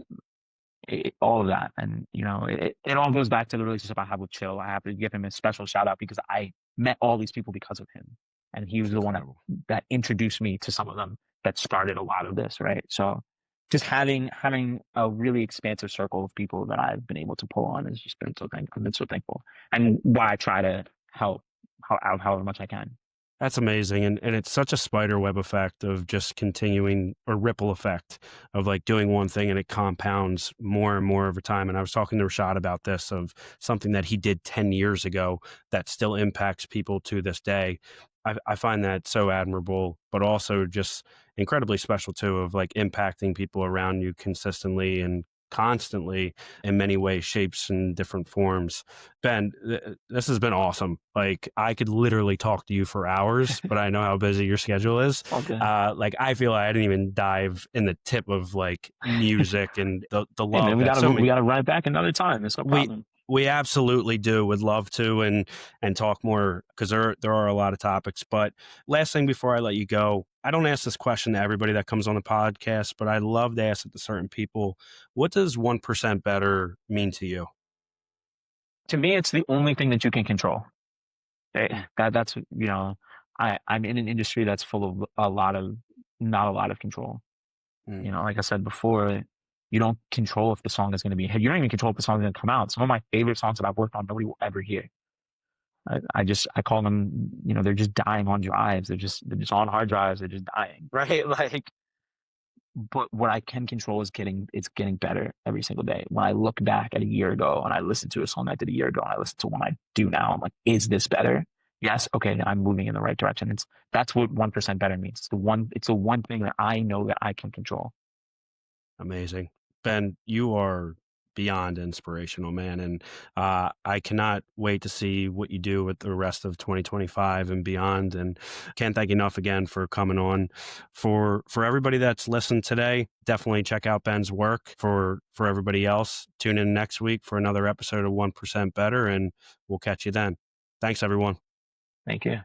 all of that. And it all goes back to the relationship I have with Chill. I have to give him a special shout out because I met all these people because of him, and he It's was the one incredible. that introduced me to some of them that started a lot of this, right? So just having a really expansive circle of people that I've been able to pull on has just been so thankful. I've been so thankful, and why I try to help out however much I can. That's amazing. And it's such a spider web effect of just continuing or ripple effect of like doing one thing and it compounds more and more over time. And I was talking to Rashad about this of something that he did 10 years ago that still impacts people to this day. I find that so admirable, but also just incredibly special too, of like impacting people around you consistently and constantly in many ways, shapes, and different forms. Ben, this has been awesome. Like I could literally talk to you for hours, but I know how busy your schedule is. All good. Like I feel like I didn't even dive in the tip of like music and the Hey man, love we that gotta so we many gotta run it back another time. It's no we problem. we absolutely do would love to and talk more because there are a lot of topics. But last thing before I let you go, I don't ask this question to everybody that comes on the podcast, but I love to ask it to certain people. What does 1% better mean to you? To me, it's the only thing that you can control. That's, I'm in an industry that's full of not a lot of control. Mm, Like I said before, you don't control if the song is going to be a hit. You don't even control if the song is going to come out. Some of my favorite songs that I've worked on, nobody will ever hear. I call them, they're just dying on drives. They're just on hard drives. They're just dying, right? Like, but what I can control is it's getting better every single day. When I look back at a year ago and I listen to a song I did a year ago and I listen to one I do now, I'm like, is this better? Yes, okay, I'm moving in the right direction. That's what 1% better means. It's the one thing that I know that I can control. amazing. Ben, you are beyond inspirational, man. And I cannot wait to see what you do with the rest of 2025 and beyond. And can't thank you enough again for coming on. For everybody that's listened today, definitely check out Ben's work. For everybody else, tune in next week for another episode of 1% Better, and we'll catch you then. Thanks, everyone. Thank you.